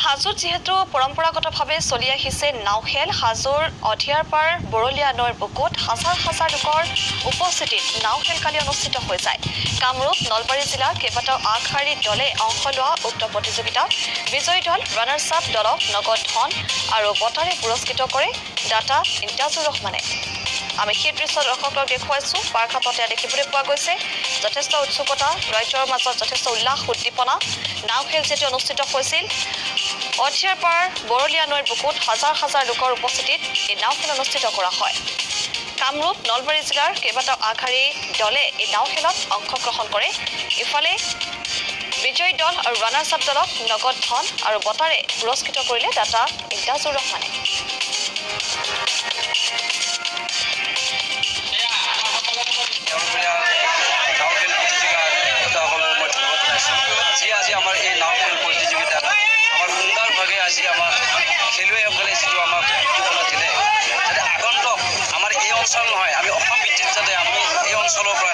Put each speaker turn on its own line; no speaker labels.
হাজোত যেহেতু পৰম্পৰাগতভাৱে চলি আহিছে নাও খেল, হাজোৰ অধিয়াৰপাৰ বৰলীয়া নৈৰ বুকুত হাজাৰ হাজাৰ লোকৰ উপস্থিতিত নাও খেল কালি অনুষ্ঠিত হৈ যায়। কামৰূপ, নলবাৰী জিলাৰ কেইবাটাও আগশাৰীৰ দলে অংশ লোৱা উক্ত প্ৰতিযোগিতাত বিজয়ী দল ৰানাৰ্ছ আপ দলক নগদ ধন আৰু বঁটাৰে পুৰস্কৃত কৰে দাতা ইমতিয়াজুৰ ৰহমানে। আমি সেই দৃশ্য দৰ্শকক দেখুৱাইছোঁ। বাৰ্ষাপতে দেখিবলৈ পোৱা গৈছে যথেষ্ট উৎসুকতা, ৰাইজৰ মাজত যথেষ্ট উল্লাস উদ্দীপনা। নাও খেল যেতিয়া অনুষ্ঠিত হৈছিল, অধিয়াৰপাৰ বৰলীয়া নৈৰ বুকুত হাজাৰ হাজাৰ লোকৰ উপস্থিতিত এই নাও খেল অনুষ্ঠিত কৰা হয়। কামৰূপ, নলবাৰী জিলাৰ কেইবাটাও আগশাৰী দলে এই নাও খেলত অংশগ্ৰহণ কৰে। ইফালে বিজয়ী দল আৰু ৰানাৰ্ছ আপ দলক নগদ ধন আৰু বঁটাৰে পুৰস্কৃত কৰিলে দাতা ইমতিয়াজুৰ ৰহমানে।
আজি আমাৰ এই নাও খেল প্ৰতিযোগিতাত আমাৰ সুন্দৰভাৱে আজি আমাৰ খেলুৱৈসকলে যিটো আমাক উদ্দীপনা দিলে, যাতে আগন্তুক আমাৰ এই অঞ্চল নহয়, আমি অসম ভিত্তিত যাতে আমি এই অঞ্চলৰ পৰা